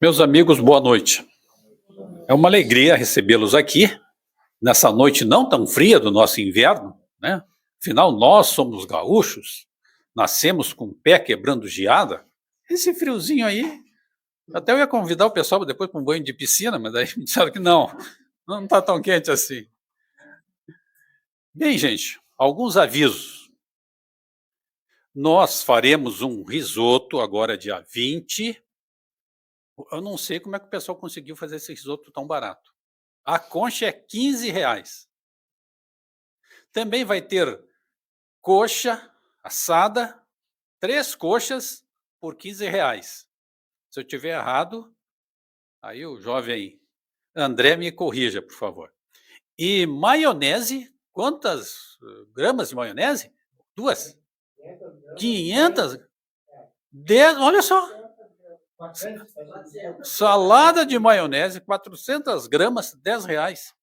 Meus amigos, boa noite. É uma alegria recebê-los aqui, nessa noite não tão fria do nosso inverno, né? Afinal, nós somos gaúchos, nascemos com o pé quebrando geada. Esse friozinho aí, até eu ia convidar o pessoal depois para um banho de piscina, mas aí me disseram que não está tão quente assim. Bem, gente, alguns avisos. Nós faremos um risoto agora dia 20. Eu não sei como é que o pessoal conseguiu fazer esse risoto tão barato. A concha é R$ 15. Também vai ter coxa assada, 3 coxas por R$ 15. Se eu tiver errado, aí o jovem André me corrija, por favor. E maionese, quantas gramas de maionese? 2? 500? 10, olha só. Salada de maionese, 400 gramas, R$ 10.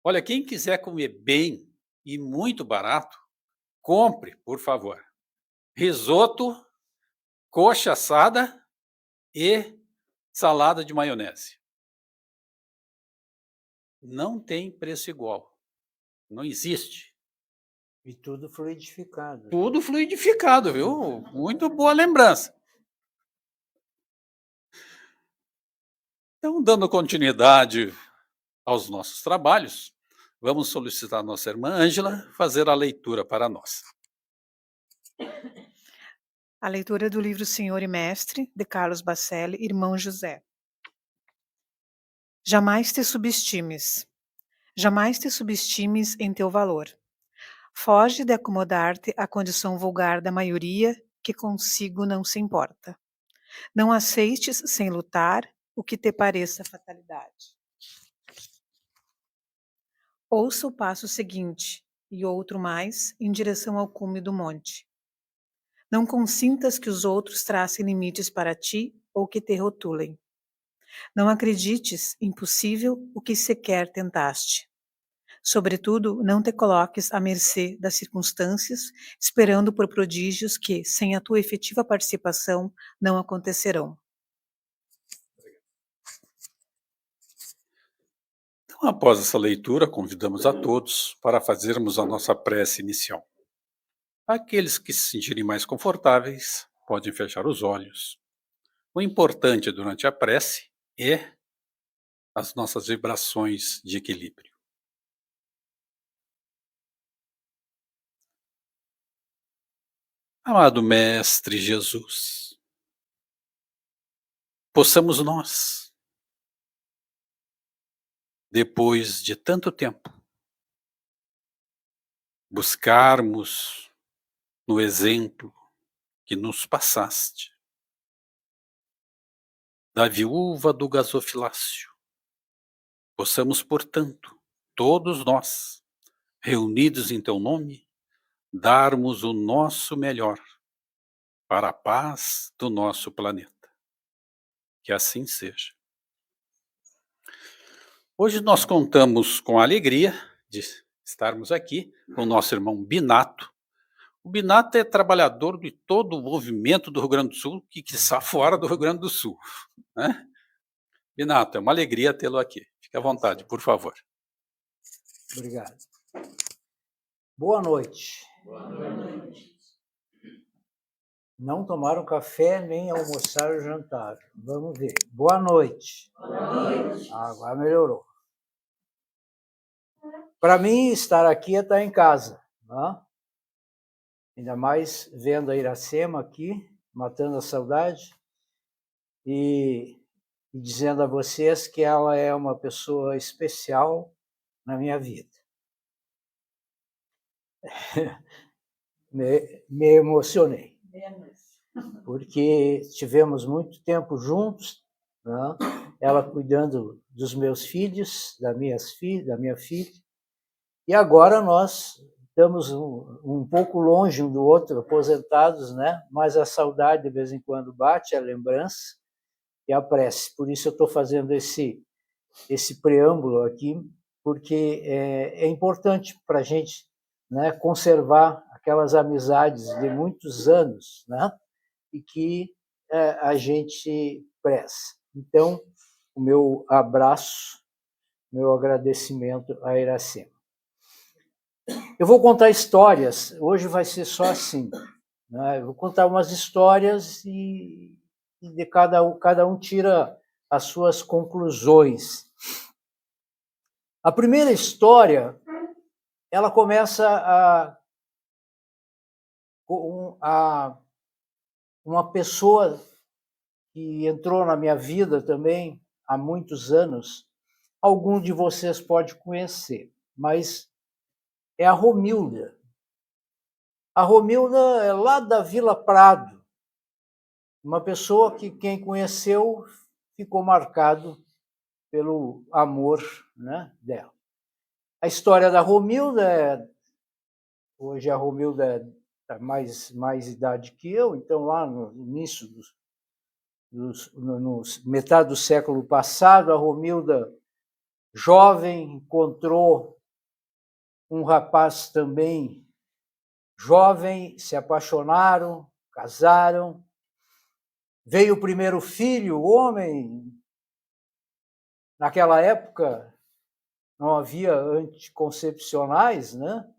Olha, quem quiser comer bem e muito barato, compre, por favor. Risoto, coxa assada e salada de maionese. Não tem preço igual. Não existe. E tudo fluidificado. Tudo fluidificado, viu? Muito boa lembrança. Então, dando continuidade aos nossos trabalhos, vamos solicitar a nossa irmã Ângela fazer a leitura para nós. A leitura do livro Senhor e Mestre, de Carlos Bacelli, irmão José. Jamais te subestimes. Jamais te subestimes em teu valor. Foge de acomodar-te à condição vulgar da maioria que consigo não se importa. Não aceites sem lutar o que te pareça fatalidade. Ouça o passo seguinte e outro mais em direção ao cume do monte. Não consintas que os outros tracem limites para ti ou que te rotulem. Não acredites impossível o que sequer tentaste. Sobretudo, não te coloques à mercê das circunstâncias, esperando por prodígios que, sem a tua efetiva participação, não acontecerão. Então, após essa leitura, convidamos a todos para fazermos a nossa prece inicial. Aqueles que se sentirem mais confortáveis podem fechar os olhos. O importante durante a prece é as nossas vibrações de equilíbrio. Amado Mestre Jesus, possamos nós, depois de tanto tempo, buscarmos no exemplo que nos passaste, da viúva do gasofilácio. Possamos, portanto, todos nós, reunidos em teu nome, darmos o nosso melhor para a paz do nosso planeta. Que assim seja. Hoje nós contamos com a alegria de estarmos aqui com o nosso irmão Binato. O Binato é trabalhador de todo o movimento do Rio Grande do Sul, que está fora do Rio Grande do Sul, né? Binato, é uma alegria tê-lo aqui. Fique à vontade, por favor. Obrigado. Boa noite. Boa noite. Não tomaram café, nem almoçaram ou jantaram. Vamos ver. Boa noite. Boa noite. Agora melhorou. Para mim, estar aqui é estar em casa, né? Ainda mais vendo a Iracema aqui, matando a saudade, e dizendo a vocês que ela é uma pessoa especial na minha vida. Me emocionei, porque tivemos muito tempo juntos, né? Ela cuidando dos meus filhos, da minha filha, e agora nós estamos um pouco longe um do outro, aposentados, né? Mas a saudade de vez em quando bate, a lembrança e a prece. Por isso eu estou fazendo esse preâmbulo aqui, porque é importante para a gente, né, conservar aquelas amizades de muitos anos, né, e que a gente pressa. Então, o meu abraço, meu agradecimento a Iracema. Eu vou contar histórias, hoje vai ser só assim, né? Eu vou contar umas histórias e de cada um tira as suas conclusões. A primeira história, ela começa com uma pessoa que entrou na minha vida também há muitos anos. Algum de vocês pode conhecer, mas é a Romilda. A Romilda é lá da Vila Prado, uma pessoa que quem conheceu ficou marcado pelo amor, né, dela. A história da Romilda hoje a Romilda tem mais idade que eu, então lá no início no metade do século passado, a Romilda, jovem, encontrou um rapaz também jovem, se apaixonaram, casaram, veio o primeiro filho, homem. Naquela época não havia anticoncepcionais, né?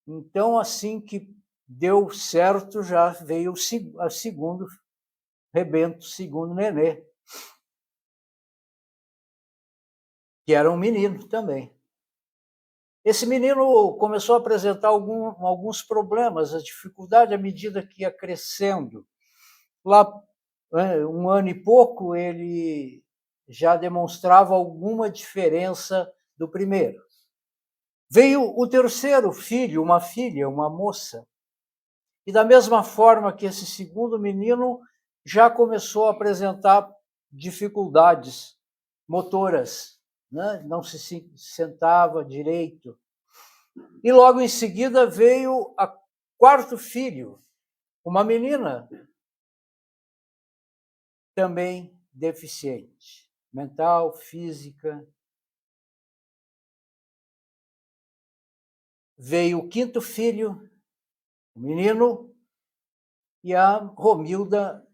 Então, assim que deu certo, já veio o segundo rebento, o segundo nenê, que era um menino também. Esse menino começou a apresentar alguns problemas, a dificuldade à medida que ia crescendo. Lá, um ano e pouco, ele já demonstrava alguma diferença do primeiro. Veio o terceiro filho, uma filha, uma moça, e da mesma forma que esse segundo menino já começou a apresentar dificuldades motoras, né? Não se sentava direito. E logo em seguida veio o quarto filho, uma menina também deficiente, mental, física. Veio o quinto filho, o menino, e a Romilda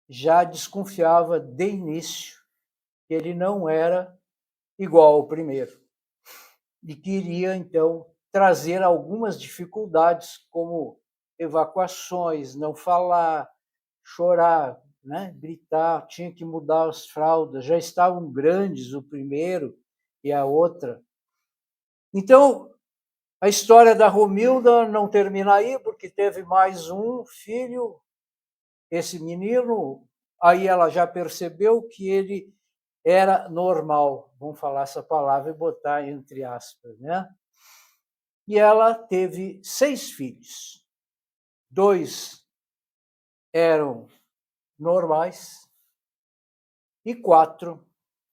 já desconfiava de início que ele não era igual ao primeiro e queria, então, trazer algumas dificuldades, como evacuações, não falar, chorar, né? Gritar, tinha que mudar as fraldas, já estavam grandes o primeiro e a outra. Então, a história da Romilda não termina aí, porque teve mais um filho, esse menino, aí ela já percebeu que ele era normal, vamos falar essa palavra e botar entre aspas, né? E ela teve 6 filhos. 2 eram normais e 4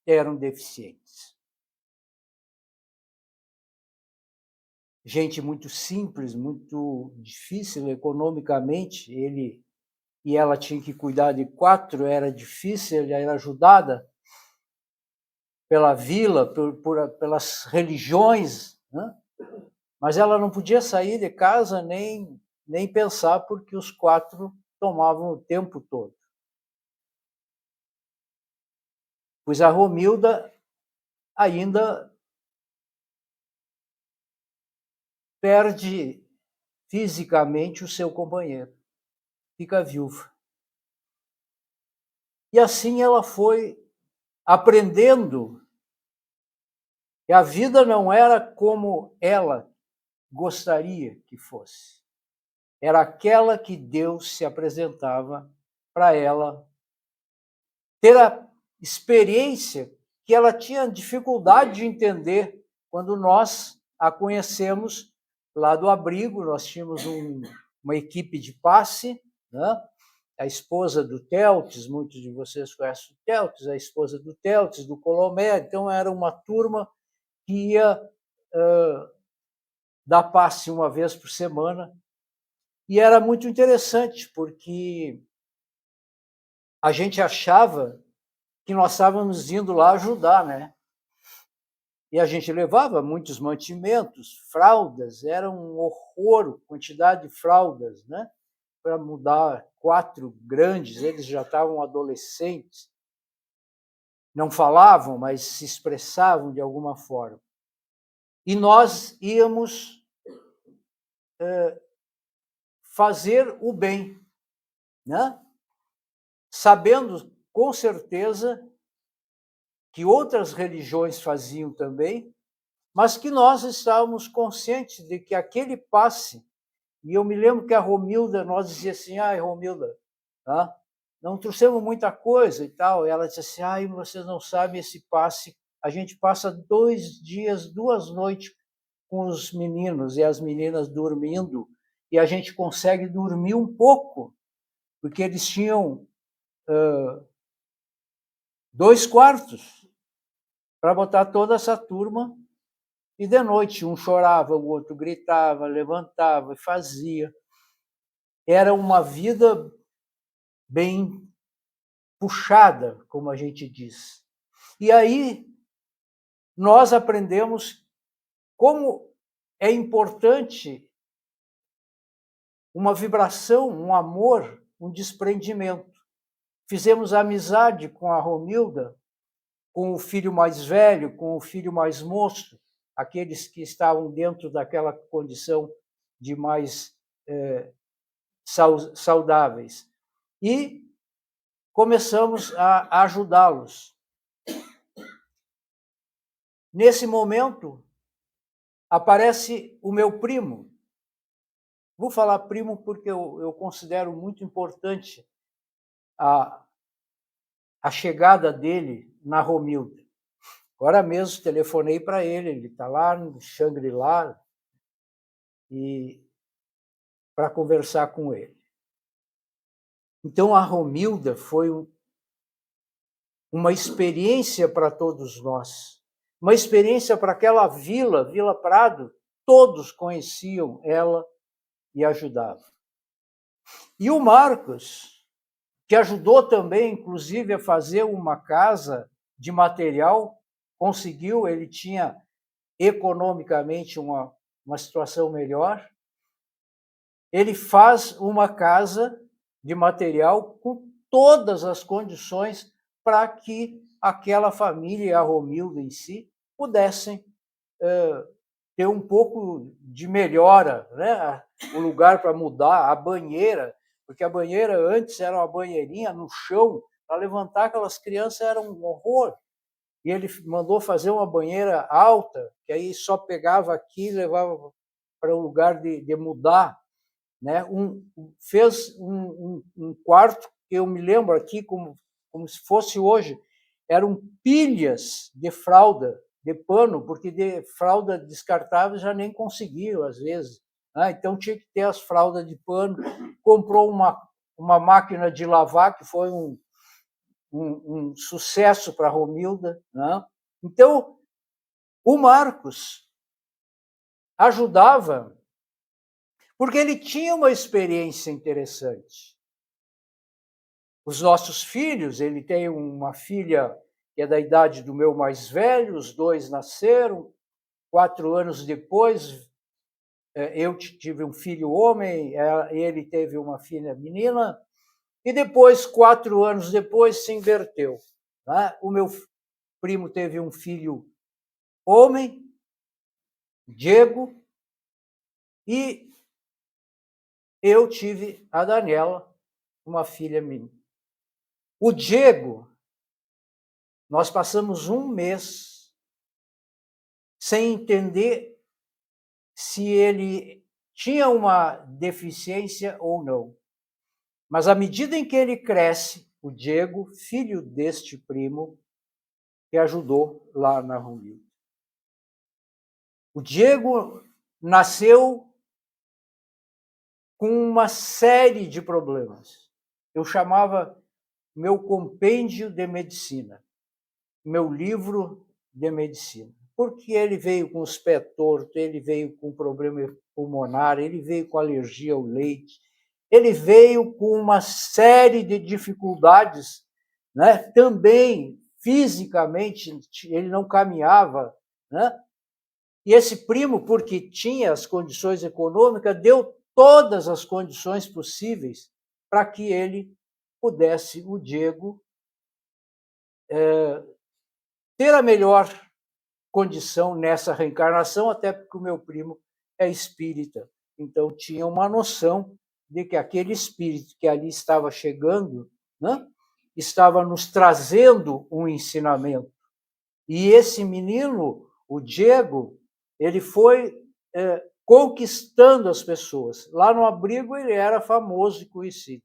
eram deficientes. Gente muito simples, muito difícil economicamente, ele e ela tinha que cuidar de 4, era difícil, ela era ajudada pela vila, pelas religiões, né? Mas ela não podia sair de casa nem pensar, porque os 4 tomavam o tempo todo. Pois a Romilda ainda perde fisicamente o seu companheiro, fica viúva. E assim ela foi aprendendo que a vida não era como ela gostaria que fosse. Era aquela que Deus se apresentava para ela ter a experiência que ela tinha dificuldade de entender quando nós a conhecemos lá do abrigo. Nós tínhamos uma equipe de passe, né? A esposa do Teltes, muitos de vocês conhecem o Teltes, a esposa do Teltes, do Colomé. Então, era uma turma que ia dar passe uma vez por semana. E era muito interessante, porque a gente achava que nós estávamos indo lá ajudar, né? E a gente levava muitos mantimentos, fraldas, era um horror, quantidade de fraldas, né? para mudar 4 grandes, eles já estavam adolescentes, não falavam, mas se expressavam de alguma forma. E nós íamos fazer o bem, né? Sabendo com certeza que outras religiões faziam também, mas que nós estávamos conscientes de que aquele passe, e eu me lembro que a Romilda, nós dizia assim, Romilda, tá? Não trouxemos muita coisa e tal, e ela disse assim, vocês não sabem esse passe, a gente passa 2 dias, 2 noites com os meninos e as meninas dormindo, e a gente consegue dormir um pouco, porque eles tinham 2 quartos para botar toda essa turma, e de noite um chorava, o outro gritava, levantava, fazia. Era uma vida bem puxada, como a gente diz. E aí nós aprendemos como é importante uma vibração, um amor, um desprendimento. Fizemos amizade com a Romilda, com o filho mais velho, com o filho mais moço, aqueles que estavam dentro daquela condição de mais saudáveis. E começamos a ajudá-los. Nesse momento, aparece o meu primo. Vou falar primo porque eu considero muito importante a chegada dele na Romilda. Agora mesmo telefonei para ele está lá no Shangri-La, e para conversar com ele. Então, a Romilda foi uma experiência para todos nós, uma experiência para aquela Vila Prado, todos conheciam ela e ajudavam. E o Marcos, que ajudou também, inclusive, a fazer uma casa de material, conseguiu, ele tinha economicamente uma situação melhor, ele faz uma casa de material com todas as condições para que aquela família e a Romilda em si pudessem ter um pouco de melhora, né? O lugar para mudar, a banheira, porque a banheira antes era uma banheirinha no chão, para levantar aquelas crianças era um horror. E ele mandou fazer uma banheira alta, que aí só pegava aqui e levava para o lugar de mudar. Né? Fez um quarto, que eu me lembro aqui como se fosse hoje, eram pilhas de fralda, de pano, porque de fralda descartável já nem conseguiam, às vezes. Né? Então tinha que ter as fraldas de pano. Comprou uma máquina de lavar, que foi um sucesso para a Romilda. Né? Então, o Marcos ajudava, porque ele tinha uma experiência interessante. Os nossos filhos, ele tem uma filha que é da idade do meu mais velho, os 2 nasceram, 4 anos depois, eu tive um filho homem, ele teve uma filha menina, e depois, 4 anos depois, se inverteu. Né? O meu primo teve um filho homem, Diego, e eu tive a Daniela, uma filha minha. O Diego, nós passamos 1 mês sem entender se ele tinha uma deficiência ou não. Mas à medida em que ele cresce, o Diego, filho deste primo, que ajudou lá na Romilda. O Diego nasceu com uma série de problemas. Eu chamava meu compêndio de medicina, meu livro de medicina. Porque ele veio com os pés tortos, ele veio com problema pulmonar, ele veio com alergia ao leite, ele veio com uma série de dificuldades, né? Também fisicamente ele não caminhava, né? E esse primo, porque tinha as condições econômicas, deu todas as condições possíveis para que ele pudesse, o Diego, ter a melhor condição nessa reencarnação, até porque o meu primo é espírita. Então, tinha uma noção de que aquele espírito que ali estava chegando, né, estava nos trazendo um ensinamento. E esse menino, o Diego, ele foi conquistando as pessoas. Lá no abrigo ele era famoso e conhecido,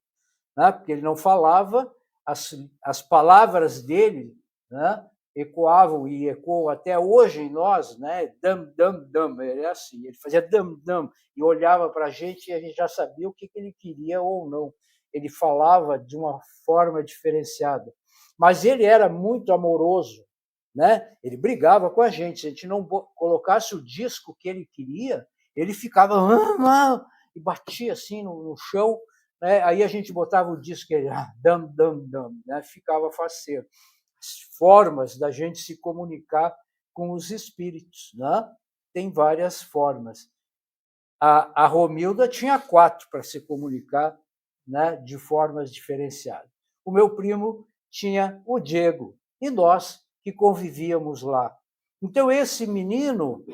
né, porque ele não falava, as palavras dele, né, ecoavam e ecoam até hoje em nós, né? Dam, dam, dam, ele é assim, ele fazia dam, dam, e olhava para a gente e a gente já sabia o que ele queria ou não. Ele falava de uma forma diferenciada, mas ele era muito amoroso, né? Ele brigava com a gente, se a gente não colocasse o disco que ele queria, ele ficava e batia assim no chão, né? Aí a gente botava o disco e ele dam, dam, dam, né? Ficava faceiro. Formas da gente se comunicar com os espíritos, né? Tem várias formas. A Romilda tinha 4 para se comunicar, né, de formas diferenciadas. O meu primo tinha o Diego, e nós que convivíamos lá. Então, esse menino,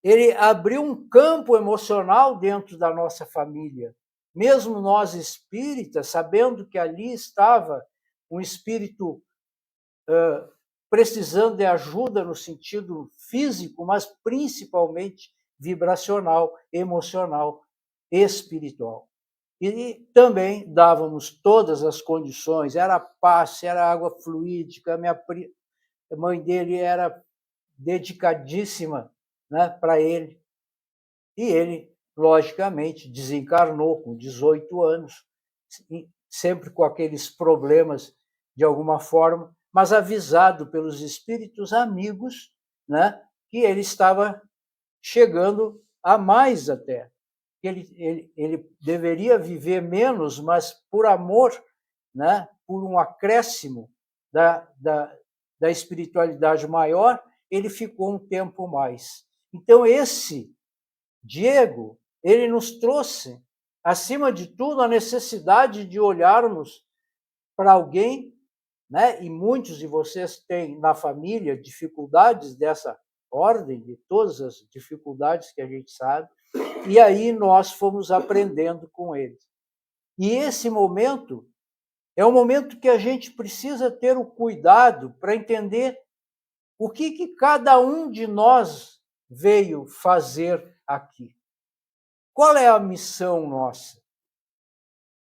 ele abriu um campo emocional dentro da nossa família. Mesmo nós espíritas, sabendo que ali estava um espírito precisando de ajuda no sentido físico, mas principalmente vibracional, emocional, espiritual. E também dávamos todas as condições, era passe, era água fluídica, a mãe dele era dedicadíssima, né, para ele. E ele, logicamente, desencarnou com 18 anos, sempre com aqueles problemas de alguma forma, mas avisado pelos espíritos amigos, né, que ele estava chegando a mais até. Ele deveria viver menos, mas por amor, né, por um acréscimo da espiritualidade maior, ele ficou um tempo mais. Então, esse Diego, ele nos trouxe, acima de tudo, a necessidade de olharmos para alguém, né? E muitos de vocês têm na família dificuldades dessa ordem, de todas as dificuldades que a gente sabe, e aí nós fomos aprendendo com ele. E esse momento é um momento que a gente precisa ter o cuidado para entender o que cada um de nós veio fazer aqui. Qual é a missão nossa?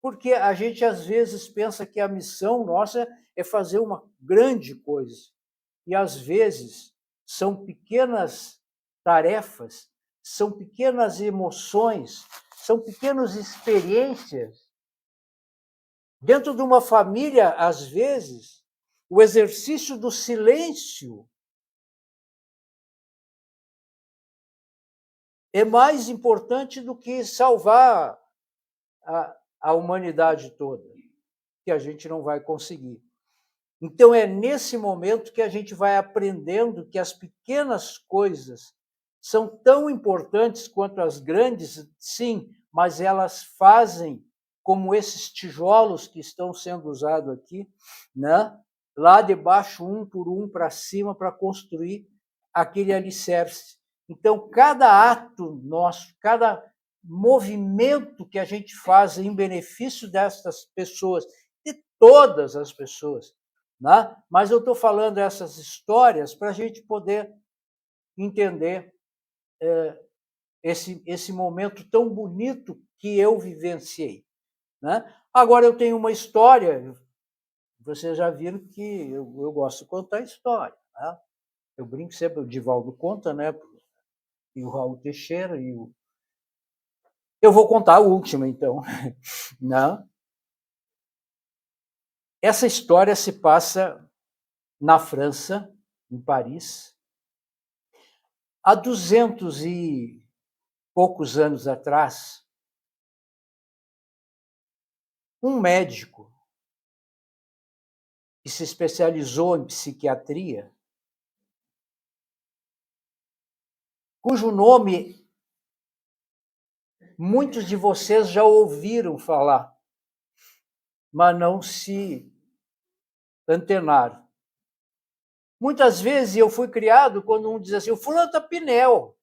Porque a gente, às vezes, pensa que a missão nossa é fazer uma grande coisa. E, às vezes, são pequenas tarefas, são pequenas emoções, são pequenas experiências. Dentro de uma família, às vezes, o exercício do silêncio é mais importante do que salvar a humanidade toda, que a gente não vai conseguir. Então, é nesse momento que a gente vai aprendendo que as pequenas coisas são tão importantes quanto as grandes, sim, mas elas fazem, como esses tijolos que estão sendo usados aqui, né? Lá debaixo, um por um, para cima, para construir aquele alicerce. Então, cada ato nosso, cada movimento que a gente faz em benefício dessas pessoas, de todas as pessoas, né? Mas eu estou falando essas histórias para a gente poder entender esse momento tão bonito que eu vivenciei, né? Agora, eu tenho uma história, vocês já viram que eu gosto de contar história, né? Eu brinco sempre, o Divaldo conta, né? E o Raul Teixeira, eu vou contar a última, então. Não? Essa história se passa na França, em Paris, há 200 e poucos anos atrás. Um médico que se especializou em psiquiatria, cujo nome muitos de vocês já ouviram falar, mas não se antenaram. Muitas vezes eu fui criado quando um diz assim, o fulano está Pinel.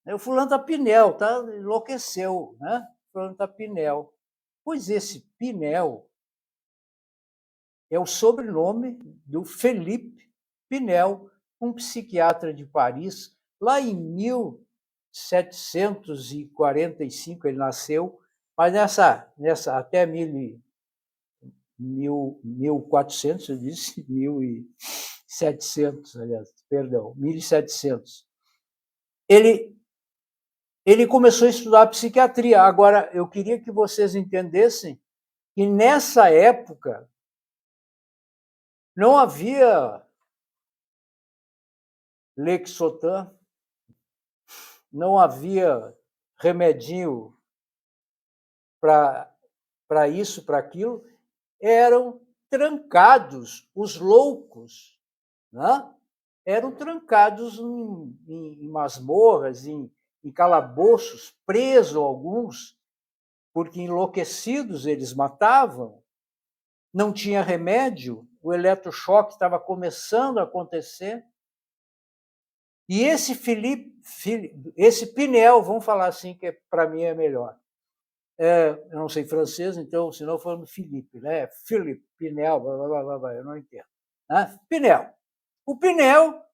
O fulano está Pinel, tá? Enlouqueceu, né? O fulano está Pinel. Pois esse Pinel é o sobrenome do Philippe Pinel, um psiquiatra de Paris, lá em 1745 ele nasceu, mas nessa até 1400, eu disse 1700, aliás, perdão, 1700. Ele começou a estudar psiquiatria. Agora, eu queria que vocês entendessem que nessa época não havia Lexotan, não havia remedinho para isso, para aquilo, eram trancados, os loucos, né? Eram trancados em masmorras, em calabouços, presos alguns, porque enlouquecidos eles matavam, não tinha remédio, o eletrochoque estava começando a acontecer. E esse esse Pinel, vamos falar assim, que para mim é melhor. Eu não sei francês, então, se não falando Felipe, né? Philippe, Pinel, blá, blá, blá, eu não entendo. Né? Pinel. O Pinel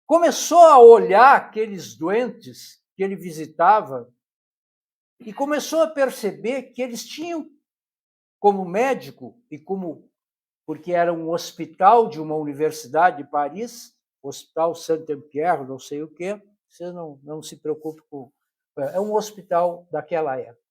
começou a olhar aqueles doentes que ele visitava e começou a perceber que eles tinham, como médico e como porque era um hospital de uma universidade de Paris, Hospital Saint-Pierre, não sei o quê, você não se preocupe com... É um hospital daquela época,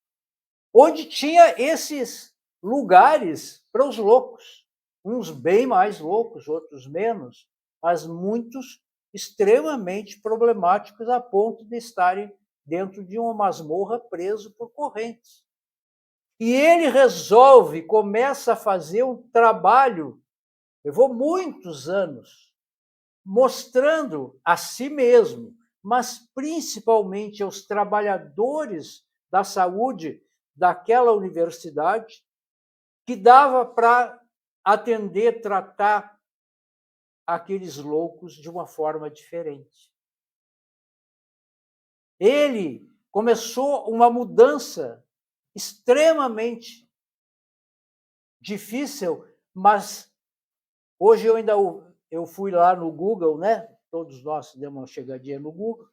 onde tinha esses lugares para os loucos, uns bem mais loucos, outros menos, mas muitos extremamente problemáticos a ponto de estarem dentro de uma masmorra preso por correntes. E ele resolve, começa a fazer um trabalho, levou muitos anos, mostrando a si mesmo, mas principalmente aos trabalhadores da saúde daquela universidade, que dava para atender, tratar aqueles loucos de uma forma diferente. Ele começou uma mudança extremamente difícil, mas hoje eu fui lá no Google, né? Todos nós demos uma chegadinha no Google,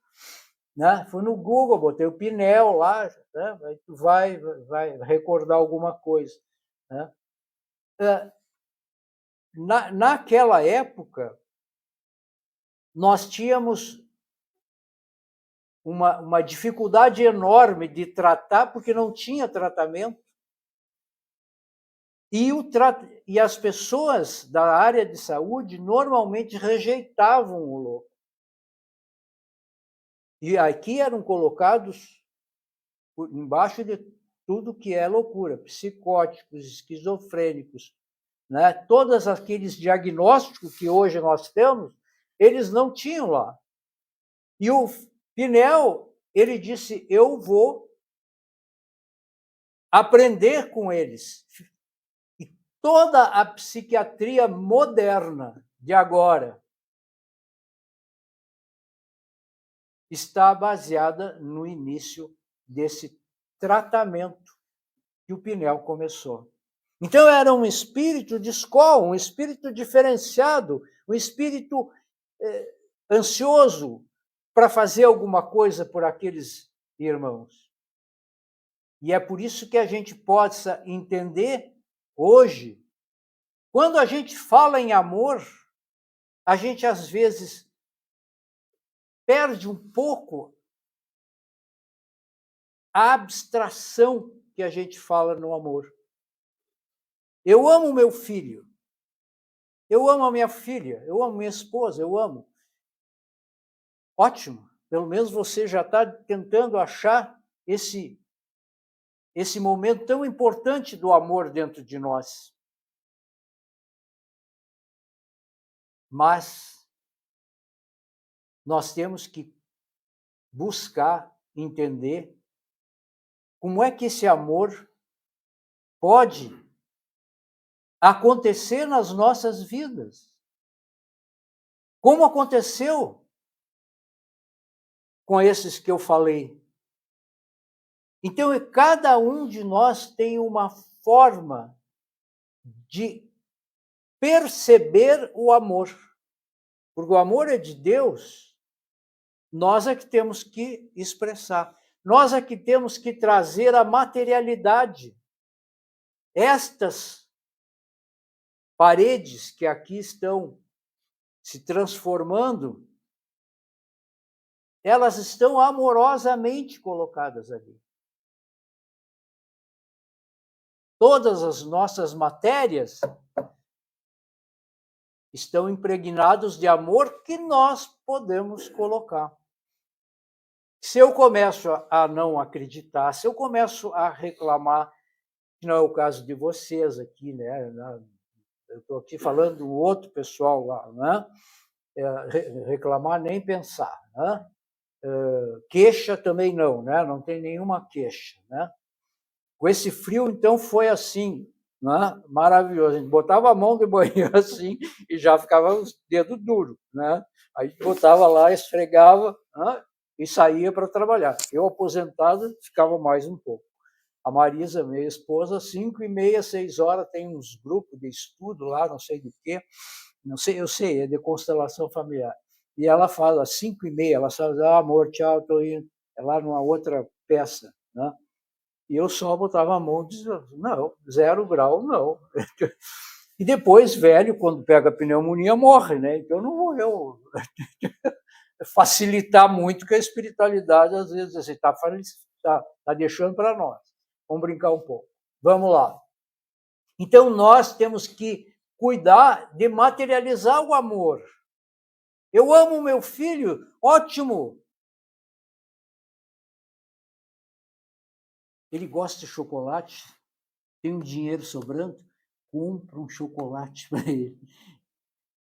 né? Fui no Google, botei o Pinel lá, né? Aí tu vai recordar alguma coisa, né? Naquela época, nós tínhamos uma dificuldade enorme de tratar, porque não tinha tratamento. E as pessoas da área de saúde normalmente rejeitavam o louco. E aqui eram colocados embaixo de tudo que é loucura, psicóticos, esquizofrênicos, né? Todos aqueles diagnósticos que hoje nós temos, eles não tinham lá. E o Pinel, ele disse, eu vou aprender com eles. E toda a psiquiatria moderna de agora está baseada no início desse tratamento que o Pinel começou. Então, era um espírito de escola, um espírito diferenciado, um espírito ansioso para fazer alguma coisa por aqueles irmãos. E é por isso que a gente possa entender hoje, quando a gente fala em amor, a gente às vezes perde um pouco a abstração que a gente fala no amor. Eu amo meu filho, eu amo a minha filha, eu amo minha esposa, eu amo. Ótimo, pelo menos você já está tentando achar esse momento tão importante do amor dentro de nós. Mas nós temos que buscar entender como é que esse amor pode acontecer nas nossas vidas. Como aconteceu com esses que eu falei. Então, cada um de nós tem uma forma de perceber o amor. Porque o amor é de Deus, nós é que temos que expressar. Nós é que temos que trazer a materialidade. Estas paredes que aqui estão se transformando, elas estão amorosamente colocadas ali. Todas as nossas matérias estão impregnados de amor que nós podemos colocar. Se eu começo a não acreditar, se eu começo a reclamar, que não é o caso de vocês aqui, né? Eu estou aqui falando do outro pessoal lá, né? Reclamar nem pensar, né? Queixa também não, né? Não tem nenhuma queixa, né? Com esse frio, então, foi assim, né? Maravilhoso. A gente botava a mão de manhã assim e já ficava os dedos duros, né? Aí a gente botava lá, esfregava, né? E saía para trabalhar. Eu, aposentado, ficava mais um pouco. A Marisa, minha esposa, 5h30, 6h, tem uns grupos de estudo lá, não sei do quê, não sei, eu sei, é de constelação familiar. E ela fala, às 5h30, ela fala, amor, tchau, estou indo. É lá numa outra peça, né? E eu só botava a mão e dizia, não, 0 grau, não. E depois, velho, quando pega pneumonia, morre, né? Então não vou eu facilitar muito, que a espiritualidade, às vezes, está deixando para nós. Vamos brincar um pouco. Vamos lá. Então, nós temos que cuidar de materializar o amor. Eu amo meu filho, ótimo. Ele gosta de chocolate, tem um dinheiro sobrando, compra um chocolate para ele.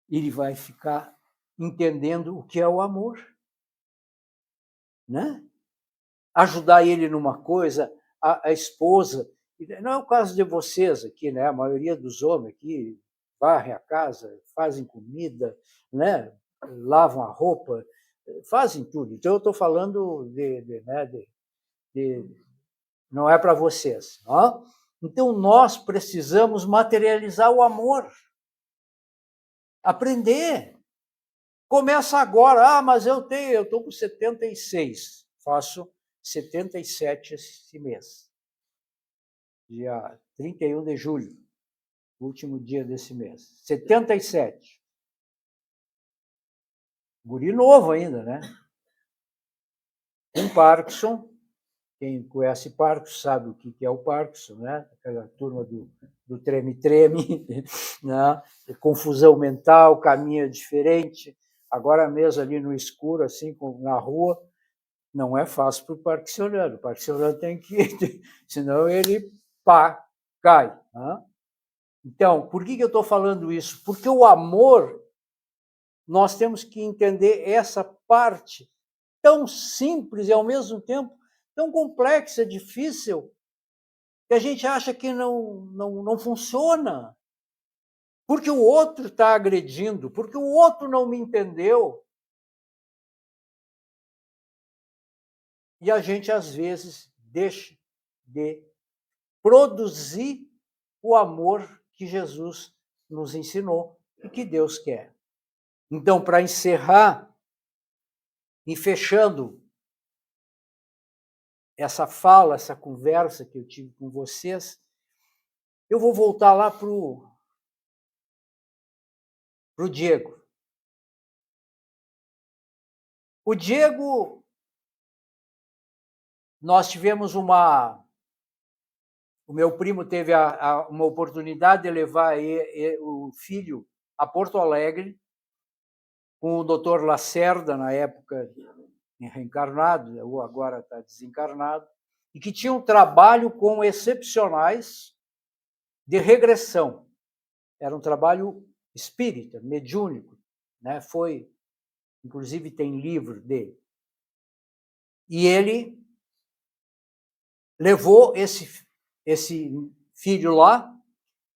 Ele vai ficar entendendo o que é o amor, né? Ajudar ele numa coisa, a esposa. Não é o caso de vocês aqui, né? A maioria dos homens aqui varrem a casa, fazem comida, né? Lavam a roupa, fazem tudo. Então, eu estou falando não é para vocês. Ó. Então, nós precisamos materializar o amor. Aprender. Começa agora. Mas eu estou com 76. Faço 77 esse mês. Dia 31 de julho. Último dia desse mês. 77. Guri novo ainda, né? Com Parkinson. Quem conhece Parkinson sabe o que é o Parkinson, né? Aquela turma do treme-treme, né? Confusão mental, caminha diferente. Agora mesmo ali no escuro, assim, na rua, não é fácil para o parkinsoniano. O parkinsoniano tem que ir, senão ele cai. Né? Então, por que eu estou falando isso? Porque o amor, nós temos que entender essa parte tão simples e, ao mesmo tempo, tão complexa, difícil, que a gente acha que não funciona. Porque o outro está agredindo, porque o outro não me entendeu. E a gente, às vezes, deixa de produzir o amor que Jesus nos ensinou e que Deus quer. Então, para encerrar e fechando essa fala, essa conversa que eu tive com vocês, eu vou voltar lá para o Diego. O Diego, nós tivemos o meu primo teve uma oportunidade de levar o filho a Porto Alegre, com o Dr. Lacerda, na época reencarnado, ou agora está desencarnado, e que tinha um trabalho com excepcionais de regressão. Era um trabalho espírita, mediúnico, né? Inclusive tem livro dele. E ele levou esse filho lá,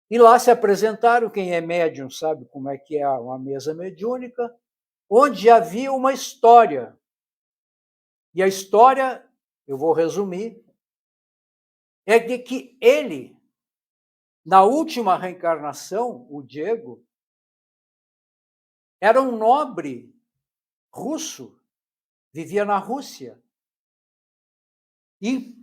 e lá se apresentaram, quem é médium sabe como é que é uma mesa mediúnica, onde havia uma história. E a história, eu vou resumir, é de que ele, na última reencarnação, o Diego, era um nobre russo, vivia na Rússia. E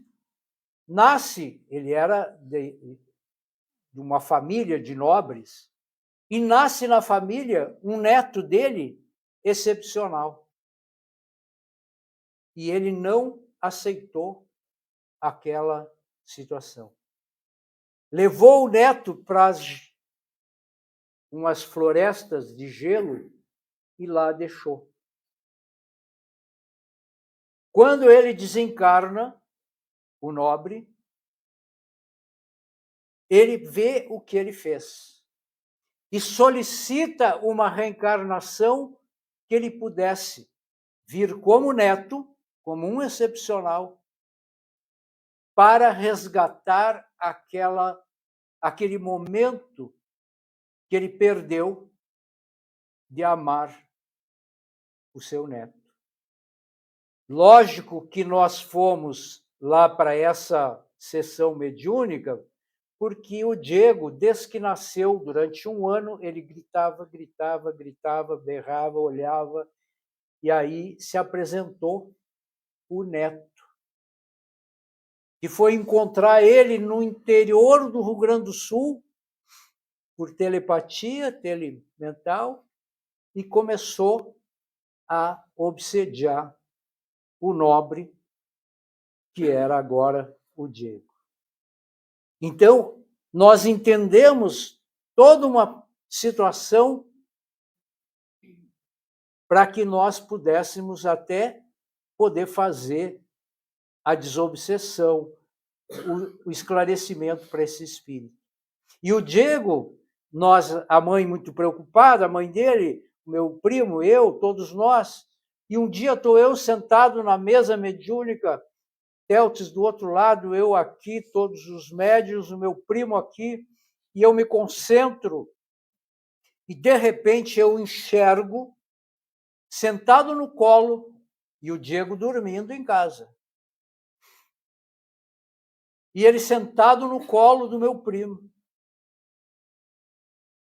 ele era de uma família de nobres, e nasce na família um neto dele excepcional. E ele não aceitou aquela situação. Levou o neto para umas florestas de gelo e lá deixou. Quando ele desencarna, o nobre, ele vê o que ele fez e solicita uma reencarnação que ele pudesse vir como neto, como um excepcional, para resgatar aquele momento que ele perdeu de amar o seu neto. Lógico que nós fomos lá para essa sessão mediúnica, porque o Diego, desde que nasceu, durante um ano, ele gritava, berrava, olhava, e aí se apresentou o neto, que foi encontrar ele no interior do Rio Grande do Sul, por telepatia, telemental, e começou a obsediar o nobre, que era agora o Diego. Então, nós entendemos toda uma situação para que nós pudéssemos até poder fazer a desobsessão, o esclarecimento para esse espírito. E o Diego, a mãe muito preocupada, a mãe dele, meu primo, eu, todos nós, e um dia estou eu sentado na mesa mediúnica, Teltes do outro lado, eu aqui, todos os médiuns, o meu primo aqui, e eu me concentro, e de repente eu enxergo, sentado no colo, e o Diego dormindo em casa. E ele sentado no colo do meu primo,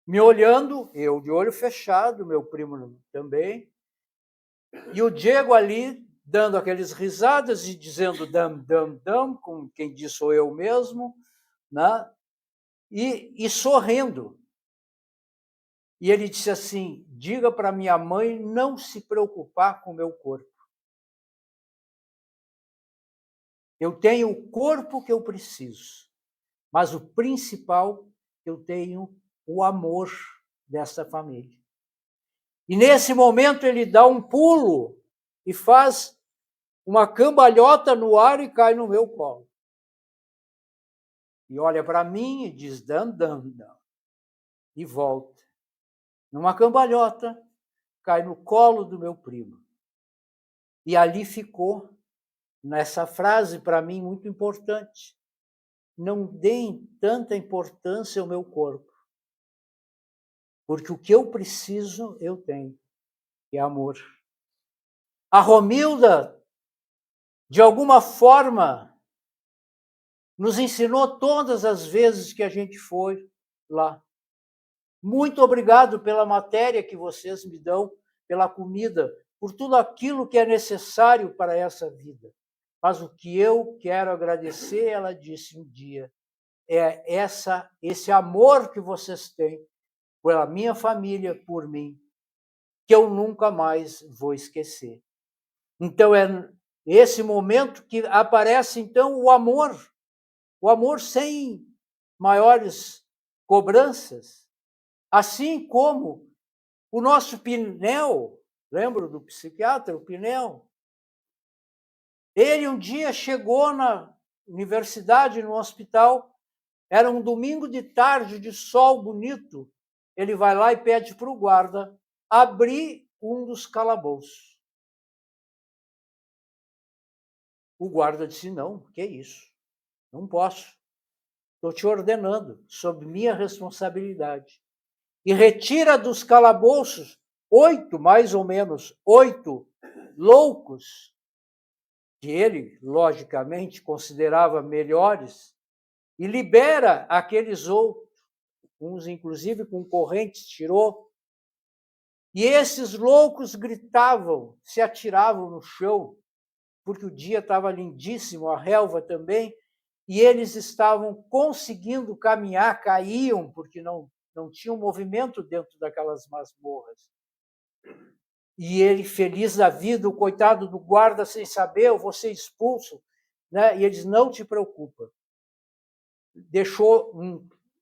me olhando, eu de olho fechado, meu primo também, e o Diego ali dando aquelas risadas e dizendo dam, dam, dam, como quem diz sou eu mesmo, né? E sorrindo. E ele disse assim, diga para minha mãe não se preocupar com o meu corpo. Eu tenho o corpo que eu preciso, mas o principal, eu tenho o amor dessa família. E nesse momento ele dá um pulo e faz uma cambalhota no ar e cai no meu colo. E olha para mim e diz, dan, dan, dan. E volta. Numa cambalhota, cai no colo do meu primo. E ali ficou, nessa frase, para mim, muito importante. Não deem tanta importância ao meu corpo. Porque o que eu preciso, eu tenho. É amor. A Romilda, de alguma forma, nos ensinou todas as vezes que a gente foi lá. Muito obrigado pela matéria que vocês me dão, pela comida, por tudo aquilo que é necessário para essa vida. Mas o que eu quero agradecer, ela disse um dia, é esse amor que vocês têm pela minha família, por mim, que eu nunca mais vou esquecer. Então, é esse momento que aparece, então, o amor sem maiores cobranças, assim como o nosso Pinel, lembro do psiquiatra, o Pinel? Ele um dia chegou na universidade, no hospital, era um domingo de tarde, de sol bonito, ele vai lá e pede para o guarda abrir um dos calabouços. O guarda disse, não, que é isso? Não posso. Estou te ordenando, sob minha responsabilidade. E retira dos calabouços 8, mais ou menos, 8 loucos, que ele, logicamente, considerava melhores, e libera aqueles outros, uns inclusive com correntes tirou. E esses loucos gritavam, se atiravam no chão, porque o dia estava lindíssimo, a relva também, e eles estavam conseguindo caminhar, caíam, porque não tinham movimento dentro daquelas masmorras. E ele, feliz da vida, o coitado do guarda, sem saber, eu vou ser expulso, né? E eles, não te preocupa. Deixou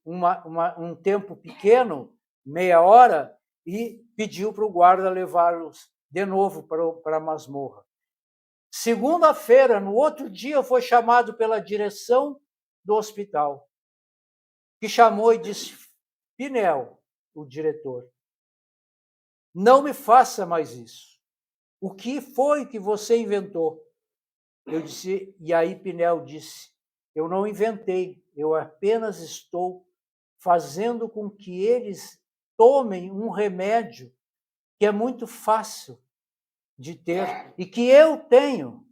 um tempo pequeno, meia hora, e pediu para o guarda levá-los de novo para a masmorra. Segunda-feira, no outro dia, foi chamado pela direção do hospital, que chamou e disse: Pinel, o diretor, não me faça mais isso. O que foi que você inventou? Eu disse, e aí Pinel disse: eu não inventei, eu apenas estou fazendo com que eles tomem um remédio que é muito fácil de ter e que eu tenho.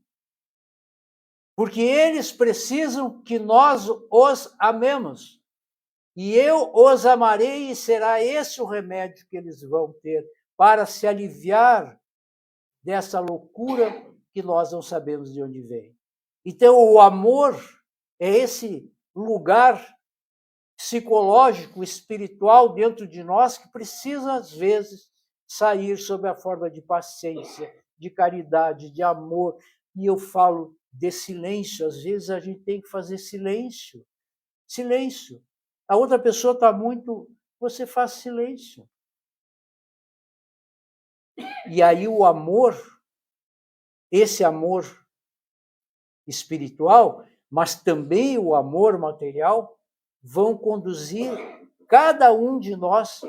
Porque eles precisam que nós os amemos. E eu os amarei, e será esse o remédio que eles vão ter para se aliviar dessa loucura que nós não sabemos de onde vem. Então, o amor é esse lugar psicológico, espiritual dentro de nós que precisa, às vezes, sair sob a forma de paciência, de caridade, de amor. E eu falo de silêncio. Às vezes a gente tem que fazer silêncio. Silêncio. A outra pessoa está muito... Você faz silêncio. E aí o amor, esse amor espiritual, mas também o amor material, vão conduzir cada um de nós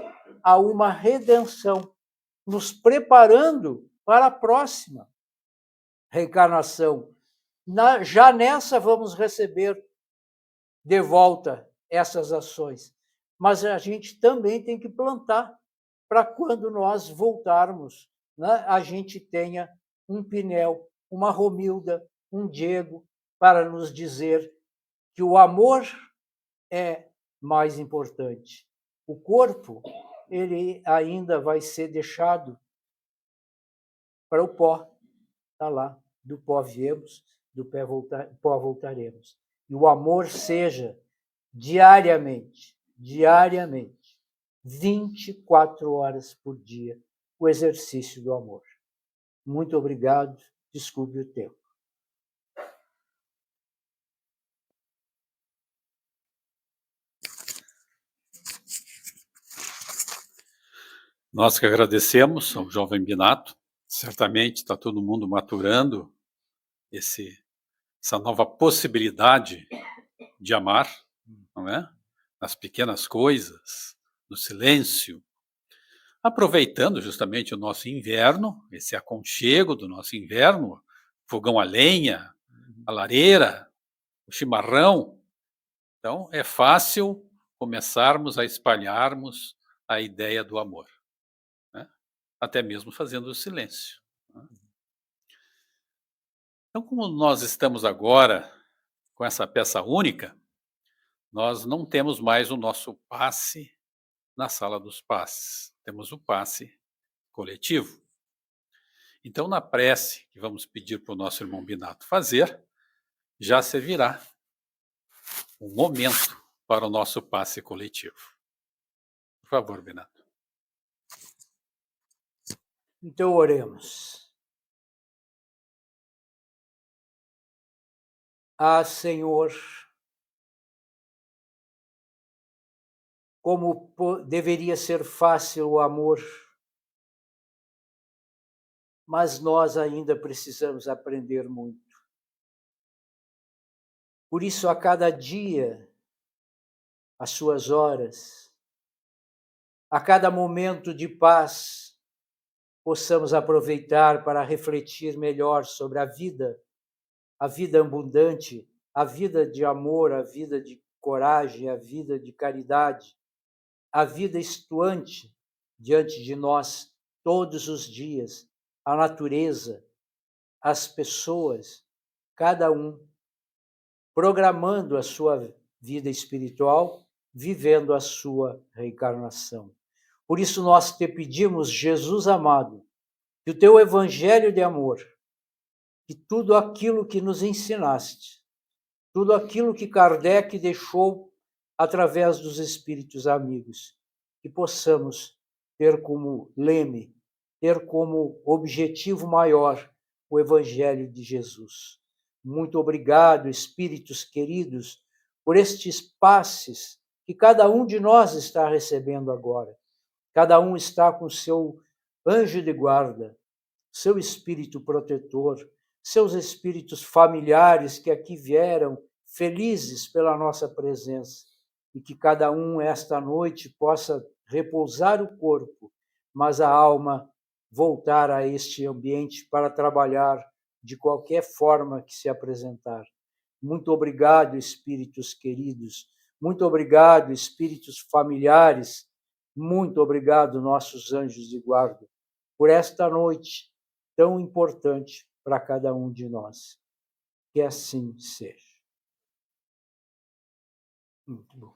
a uma redenção, nos preparando para a próxima reencarnação. Já nessa vamos receber de volta essas ações, mas a gente também tem que plantar para quando nós voltarmos, né, a gente tenha um Pinel, uma Romilda, um Diego, para nos dizer que o amor é mais importante. O corpo, ele ainda vai ser deixado para o pó. Está lá, do pó viemos, do pó voltaremos. E o amor seja diariamente, 24 horas por dia, o exercício do amor. Muito obrigado, desculpe o tempo. Nós que agradecemos ao jovem Binato. Certamente está todo mundo maturando essa nova possibilidade de amar, não é? Nas pequenas coisas, no silêncio, aproveitando justamente o nosso inverno, esse aconchego do nosso inverno, fogão a lenha, a lareira, o chimarrão. Então, é fácil começarmos a espalharmos a ideia do amor, né? Até mesmo fazendo o silêncio, né? Então, como nós estamos agora com essa peça única, nós não temos mais o nosso passe na sala dos passes, temos o passe coletivo. Então, na prece que vamos pedir para o nosso irmão Binato fazer, já servirá um momento para o nosso passe coletivo. Por favor, Binato. Então, oremos. Ah, Senhor, como deveria ser fácil o amor, mas nós ainda precisamos aprender muito. Por isso, a cada dia, as suas horas, a cada momento de paz, possamos aproveitar para refletir melhor sobre a vida abundante, a vida de amor, a vida de coragem, a vida de caridade, a vida estuante diante de nós todos os dias, a natureza, as pessoas, cada um programando a sua vida espiritual, vivendo a sua reencarnação. Por isso nós te pedimos, Jesus amado, que o teu evangelho de amor, que tudo aquilo que nos ensinaste, tudo aquilo que Kardec deixou através dos espíritos amigos, que possamos ter como leme, ter como objetivo maior o evangelho de Jesus. Muito obrigado, espíritos queridos, por estes passes que cada um de nós está recebendo agora. Cada um está com seu anjo de guarda, seu espírito protetor, seus espíritos familiares que aqui vieram felizes pela nossa presença, e que cada um esta noite possa repousar o corpo, mas a alma voltar a este ambiente para trabalhar de qualquer forma que se apresentar. Muito obrigado, espíritos queridos. Muito obrigado, espíritos familiares. Muito obrigado, nossos anjos de guarda, por esta noite tão importante para cada um de nós. Que assim seja. Muito bom.